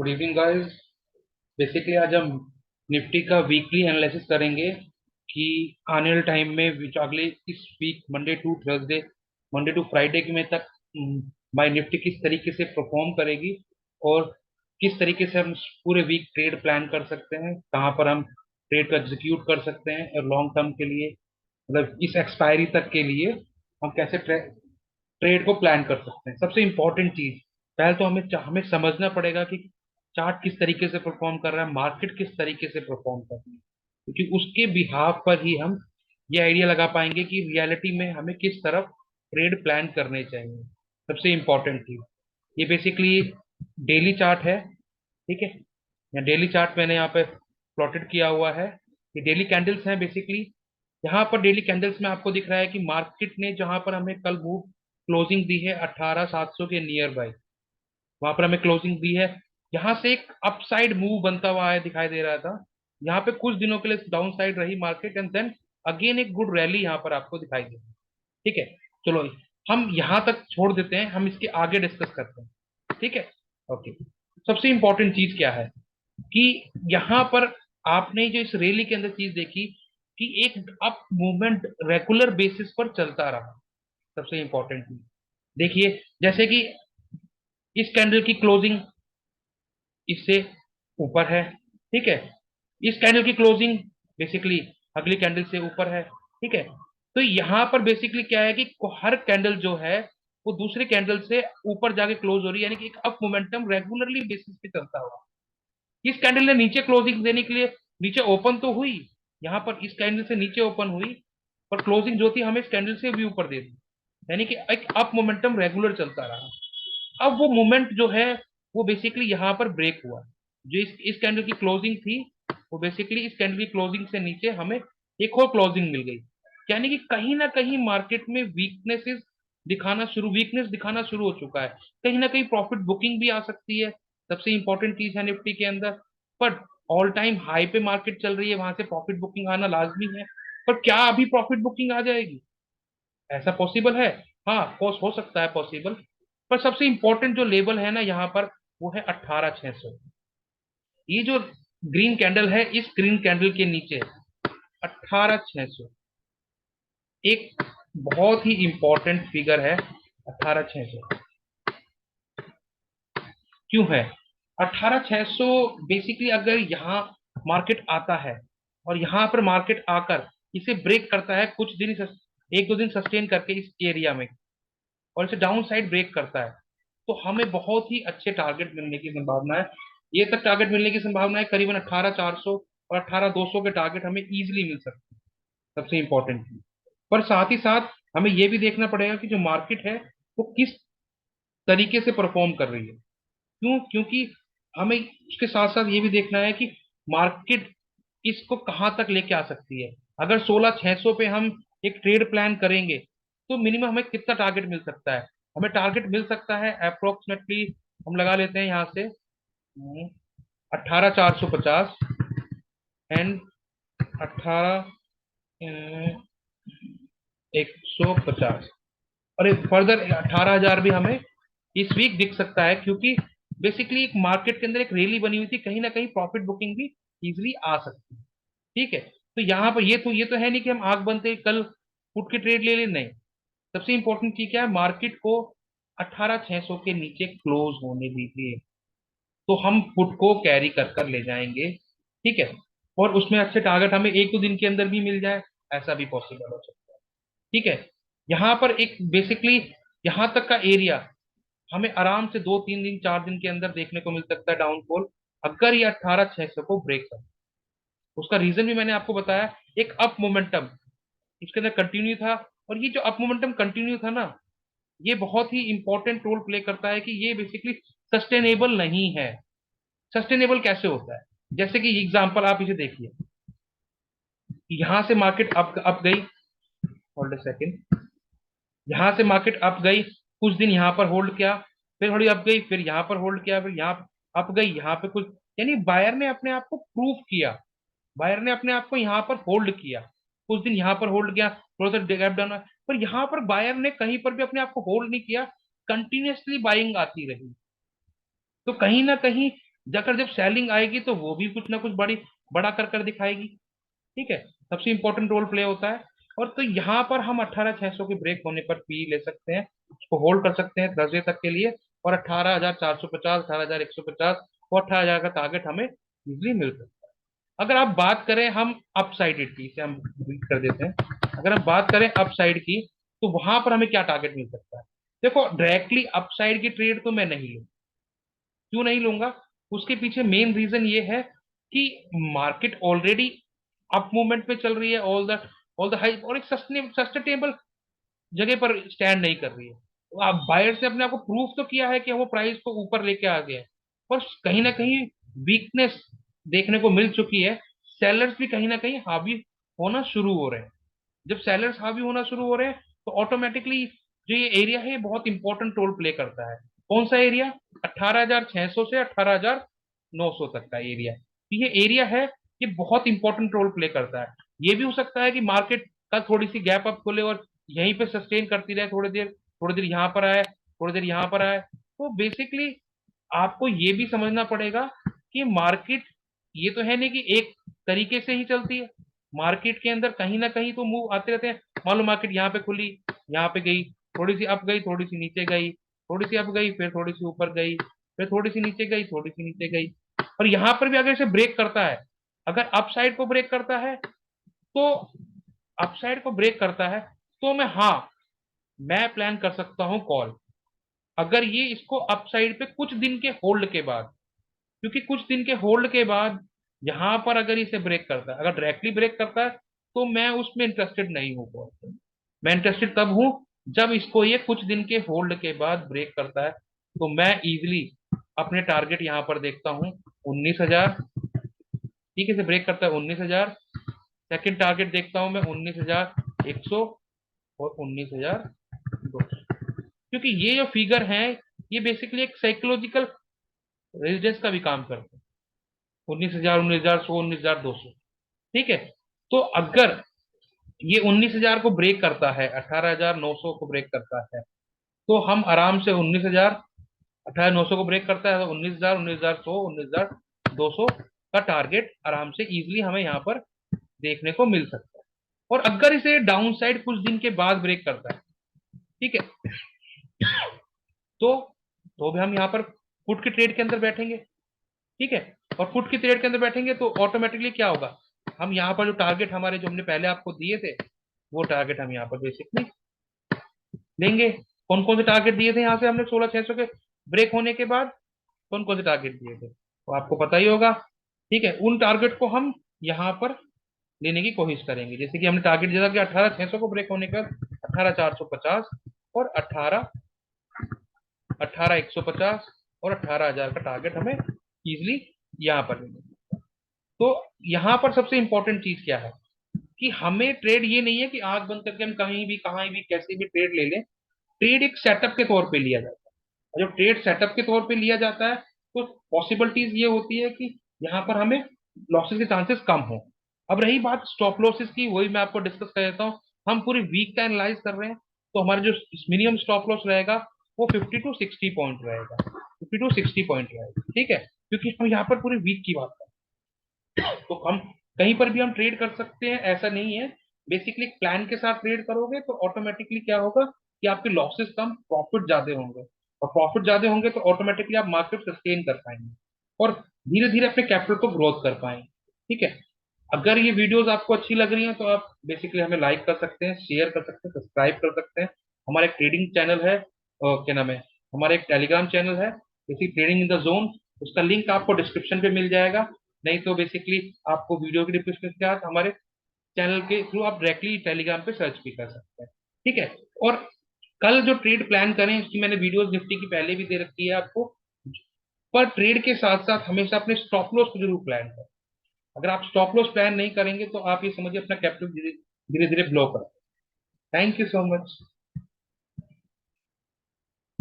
Good evening guys. Basically आज हम Nifty का वीकली एनालिसिस करेंगे कि आने वाले टाइम में अगले इस week Monday to Thursday, Monday to Friday के में तक बाय निफ्टी किस तरीके से परफॉर्म करेगी और किस तरीके से हम पूरे वीक ट्रेड प्लान कर सकते हैं, कहाँ पर हम ट्रेड को एग्जीक्यूट कर सकते हैं और लॉन्ग टर्म के लिए मतलब इस एक्सपायरी तक के लिए हम कैसे ट्रेड को प्लान कर सकते हैं। सबसे इंपॉर्टेंट चीज पहले तो हमें समझना पड़ेगा कि चार्ट किस तरीके से परफॉर्म कर रहा है, मार्केट किस तरीके से परफॉर्म कर रही है, क्योंकि उसके बिहाफ पर ही हम ये आइडिया लगा पाएंगे कि रियलिटी में हमें किस तरफ ट्रेड प्लान करने चाहिए। सबसे इंपॉर्टेंट चीज ये बेसिकली डेली चार्ट है। ठीक है, यहाँ डेली चार्ट मैंने यहाँ पे प्लॉटेड किया हुआ है। ये डेली कैंडल्स हैं बेसिकली। यहाँ पर डेली कैंडल्स में आपको दिख रहा है कि मार्केट ने जहां पर हमें कल मूव क्लोजिंग दी है 18,700 के नियर बाय, वहां पर हमें क्लोजिंग दी है। यहाँ से एक अपसाइड मूव बनता हुआ है दिखाई दे रहा था। यहाँ पे कुछ दिनों के लिए डाउन साइड रही मार्केट एंड देन अगेन एक गुड रैली यहाँ पर आपको दिखाई दे रही है। ठीक है, चलो हम यहाँ तक छोड़ देते हैं, हम इसके आगे डिस्कस करते हैं। ठीक है, ओके। सबसे इंपॉर्टेंट चीज क्या है कि यहाँ पर आपने जो इस रैली के अंदर चीज देखी कि एक अप मूवमेंट रेगुलर बेसिस पर चलता रहा। सबसे इंपॉर्टेंट चीज देखिए, जैसे कि इस कैंडल की क्लोजिंग इससे ऊपर है। ठीक है, इस कैंडल की क्लोजिंग बेसिकली अगली कैंडल से ऊपर है। ठीक है, तो यहां पर बेसिकली क्या है कि हर कैंडल जो है वो दूसरे कैंडल से ऊपर जाके क्लोज हो रही है, यानी कि एक अप मोमेंटम रेगुलरली बेसिस पे चलता हुआ। इस कैंडल ने नीचे क्लोजिंग देने के लिए नीचे ओपन तो हुई, यहां पर इस कैंडल से नीचे ओपन हुई, पर क्लोजिंग जो थी हमें इस कैंडल से भी ऊपर दे दी, यानी कि एक अप मोमेंटम रेगुलर चलता रहा। अब वो मोमेंट जो है वो बेसिकली यहाँ पर ब्रेक हुआ। जो इस कैंडल की क्लोजिंग थी वो बेसिकली इस कैंडल की क्लोजिंग से नीचे हमें एक और क्लोजिंग मिल गई, यानी कि कहीं ना कहीं मार्केट में वीकनेस दिखाना शुरू हो चुका है। कहीं ना कहीं प्रॉफिट बुकिंग भी आ सकती है। सबसे इंपॉर्टेंट चीज है निफ्टी के अंदर, पर ऑल टाइम हाई पे मार्केट चल रही है, वहां से प्रॉफिट बुकिंग आना लाजमी है। पर क्या अभी प्रॉफिट बुकिंग आ जाएगी? ऐसा पॉसिबल है? हाँ, कोर्स हो सकता है पॉसिबल। पर सबसे इंपॉर्टेंट जो लेवल है ना यहाँ पर वो है 18,600। ये जो ग्रीन कैंडल है इस ग्रीन कैंडल के नीचे 18,600 एक बहुत ही इंपॉर्टेंट फिगर है। 18,600 क्यों है? 18,600 बेसिकली अगर यहाँ मार्केट आता है और यहाँ पर मार्केट आकर इसे ब्रेक करता है कुछ दिन, एक दो दिन सस्टेन करके इस एरिया में, और इसे डाउन साइड ब्रेक करता है, तो हमें बहुत ही अच्छे टारगेट मिलने की संभावना है। ये तक टारगेट मिलने की संभावना है करीबन 18,400 और 18,200 के टारगेट हमें इजीली मिल सकते हैं। सबसे इंपॉर्टेंट चीज, पर साथ ही साथ हमें यह भी देखना पड़ेगा कि जो मार्केट है वो किस तरीके से परफॉर्म कर रही है। क्यों? क्योंकि हमें उसके साथ साथ ये भी देखना है कि मार्केट इसको कहाँ तक लेके आ सकती है। अगर 16,600 पे हम एक ट्रेड प्लान करेंगे तो मिनिमम हमें कितना टारगेट मिल सकता है? हमें टारगेट मिल सकता है अप्रोक्सीमेटली, हम लगा लेते हैं यहाँ से 18,450 एंड 18,150, और एक फर्दर 18,000 भी हमें इस वीक दिख सकता है, क्योंकि बेसिकली एक मार्केट के अंदर एक रैली बनी हुई थी, कहीं ना कहीं प्रॉफिट बुकिंग भी इजिली आ सकती है। ठीक है, तो यहाँ पर ये तो है नहीं कि हम आग बनते ही कल पुट की ट्रेड ले लें, नहीं। सबसे इंपॉर्टेंट चीज क्या है, मार्केट को 18,600 के नीचे क्लोज होने दीजिए, तो हम पुट को कैरी कर कर ले जाएंगे। ठीक है, और उसमें अच्छे टारगेट हमें एक दो दिन के अंदर भी मिल जाए, ऐसा भी पॉसिबल हो सकता है। ठीक है, यहाँ पर एक बेसिकली यहाँ तक का एरिया हमें आराम से 2 3 दिन 4 दिन के अंदर देखने को मिल सकता है डाउनफॉल, अगर ये 18,600 को ब्रेक कर। उसका रीजन भी मैंने आपको बताया, एक अप मोमेंटम इसके अंदर कंटिन्यू था, और ये जो अप मोमेंटम कंटिन्यू था ना, ये बहुत ही इंपॉर्टेंट रोल प्ले करता है कि ये बेसिकली सस्टेनेबल नहीं है। सस्टेनेबल कैसे होता है? जैसे कि एग्जांपल आप इसे देखिए, यहां से मार्केट अप गई, होल्ड अ सेकेंड, यहां से मार्केट अप गई, कुछ दिन यहां पर होल्ड किया, फिर थोड़ी अप गई, फिर यहां पर होल्ड किया, फिर यहाँ अप गई, यहाँ पे कुछ, यानी बायर ने अपने आप को प्रूव किया, बायर ने अपने आप को यहाँ पर होल्ड किया, कुछ दिन यहाँ पर होल्ड किया, थोड़ा सा गैप डाउन, पर यहाँ पर बायर ने कहीं पर भी अपने आप को होल्ड नहीं किया, कंटिन्यूअसली बाइंग आती रही। तो कहीं ना कहीं जाकर जब सेलिंग आएगी तो वो भी कुछ ना कुछ बड़ा कर दिखाएगी। ठीक है, सबसे इंपॉर्टेंट रोल प्ले होता है। और तो यहाँ पर हम 18,600 के ब्रेक होने पर पी ले सकते हैं, उसको होल्ड कर सकते हैं थर्सडे तक के लिए। और 18,450, 18,150 और 18,000 का टारगेट हमें इजिली मिल सकता है। अगर आप बात करें हम अपसाइडेड की, इसे हम read कर देते हैं, अगर हम बात करें अपसाइड की, तो वहां पर हमें क्या टारगेट मिल सकता है? देखो, डायरेक्टली अपसाइड की ट्रेड तो मैं नहीं लूँ। क्यों नहीं लूंगा? उसके पीछे मेन रीजन ये है कि मार्केट ऑलरेडी अप मूवमेंट में चल रही है, ऑल द हाई, और एक सस्टेनेबल जगह पर स्टैंड नहीं कर रही है। तो आप बायर्स ने अपने आप को प्रूफ तो किया है कि वो प्राइस को ऊपर लेके आ गए हैं, पर कहीं ना कहीं वीकनेस देखने को मिल चुकी है। सेलर्स भी कहीं ना कहीं हावी होना शुरू हो रहे हैं। जब सेलर्स हावी होना शुरू हो रहे हैं तो ऑटोमेटिकली जो ये एरिया है ये बहुत इंपॉर्टेंट रोल प्ले करता है। कौन सा एरिया? 18,600 से 18,900 तक का एरिया। ये एरिया है, ये बहुत इंपॉर्टेंट रोल प्ले करता है। ये भी हो सकता है कि मार्केट का थोड़ी सी गैप अप खोले और यहीं पे सस्टेन करती रहे, थोड़ी देर यहाँ पर आए, थोड़ी देर यहाँ पर आए। तो बेसिकली आपको ये भी समझना पड़ेगा कि मार्केट ये तो है नहीं कि एक तरीके से ही चलती है। मार्केट के अंदर कहीं ना कहीं तो मूव आते रहते हैं। मान लो मार्केट यहाँ पे खुली, यहाँ पे गई, थोड़ी सी अप गई, थोड़ी सी नीचे गई, थोड़ी सी अप गई, फिर थोड़ी सी ऊपर गई, फिर थोड़ी सी नीचे गई, थोड़ी सी नीचे गई। और यहाँ पर भी अगर इसे ब्रेक करता है, अगर अपसाइड को ब्रेक करता है, तो अपसाइड को ब्रेक करता है तो मैं प्लान कर सकता हूँ कॉल। अगर ये इसको अपसाइड पे कुछ दिन के होल्ड के बाद, क्योंकि कुछ दिन के होल्ड के बाद यहां पर अगर इसे ब्रेक करता है, अगर डायरेक्टली ब्रेक करता है, तो मैं उसमें इंटरेस्टेड नहीं हूँ कॉल। मैं इंटरेस्टेड तब हूं जब इसको ये कुछ दिन के होल्ड के बाद ब्रेक करता है। तो मैं इजिली अपने टारगेट यहां पर देखता हूँ 19,000। ठीक है, से ब्रेक करता है 19,000। सेकेंड टारगेट देखता हूं मैं 19,100 और 19,200। क्योंकि ये जो फिगर है ये बेसिकली एक साइकोलॉजिकल रेजिडेंस का भी काम करते हैं। 19,000, 19,100, 19,200। ठीक है, तो अगर ये 19,000 को ब्रेक करता है, 18,900 को ब्रेक करता है, तो हम आराम से 19,000, 18,900 को ब्रेक करता है तो 19,000, 19,100, 19,200 का टारगेट आराम से इजिली हमें यहाँ पर देखने को मिल सकता है। और अगर इसे डाउन साइड कुछ दिन के बाद ब्रेक करता है, ठीक है, तो भी हम यहाँ पर पुट की ट्रेड के अंदर बैठेंगे। ठीक है, और पुट की ट्रेड के अंदर बैठेंगे तो ऑटोमेटिकली क्या होगा, हम यहाँ पर जो टारगेट हमारे जो हमने पहले आपको दिए थे, वो टारगेट हम यहाँ पर बेसिकली लेंगे। कौन कौन से टारगेट दिए थे यहाँ से हमने 16,600 के ब्रेक होने के बाद? कौन कौन से टारगेट दिए थे तो आपको पता ही होगा। ठीक है, उन टारगेट को हम यहाँ पर लेने की कोशिश करेंगे। जैसे कि हमने टारगेट दिया था कि 18,600 को ब्रेक होने के बाद 18,450 और 18,150 और 18,000 का टारगेट हमें इजिली यहाँ पर लेना। तो यहाँ पर सबसे इंपॉर्टेंट चीज क्या है कि हमें ट्रेड ये नहीं है कि आंख बंद करके हम कहीं भी कहाँ भी कैसे भी ट्रेड ले लें। ट्रेड एक सेटअप के तौर पे लिया जाता है, और जब ट्रेड सेटअप के तौर पे लिया जाता है तो पॉसिबिलिटीज ये होती है कि यहाँ पर हमें लॉसेस के चांसेस कम हो। अब रही बात स्टॉप लॉसेस की, वही मैं आपको डिस्कस कर देता हूँ। हम पूरी वीक का एनालाइज कर रहे हैं, तो हमारा जो मिनिमम स्टॉप लॉस रहेगा वो 50 to 60 पॉइंट रहेगा, 50 to 60 पॉइंट रहेगा। ठीक है, क्योंकि हम यहाँ पर पूरी वीक की बात कर रहे हैं, तो हम कहीं पर भी हम ट्रेड कर सकते हैं, ऐसा नहीं है। बेसिकली प्लान के साथ ट्रेड करोगे तो ऑटोमेटिकली क्या होगा कि आपके लॉसेस कम, प्रॉफिट ज्यादा होंगे। और प्रॉफिट ज्यादा होंगे तो ऑटोमेटिकली आप मार्केट सस्टेन कर पाएंगे और धीरे धीरे अपने कैपिटल को ग्रोथ कर पाएंगे। ठीक है, अगर ये वीडियोस आपको अच्छी लग रही हैं तो आप बेसिकली हमें लाइक कर सकते हैं, शेयर कर सकते हैं, सब्सक्राइब कर सकते हैं। हमारा एक ट्रेडिंग चैनल है, क्या नाम है, हमारा एक टेलीग्राम चैनल है, इसी ट्रेडिंग इन द जोन। उसका लिंक आपको डिस्क्रिप्शन पे मिल जाएगा। नहीं तो बेसिकली आपको वीडियो की डिस्क्रिप्शन के साथ हमारे चैनल के थ्रू आप डायरेक्टली टेलीग्राम पे सर्च भी कर सकते हैं। ठीक है, और कल जो ट्रेड प्लान करें उसकी मैंने वीडियोस निफ्टी की पहले भी दे रखी है आपको। पर ट्रेड के साथ साथ हमेशा अपने स्टॉप लॉस को जरूर प्लान करें। अगर आप स्टॉप लॉस प्लान नहीं करेंगे तो आप ये समझिए अपना कैपिटल धीरे धीरे ब्लो कर। Thank you so much.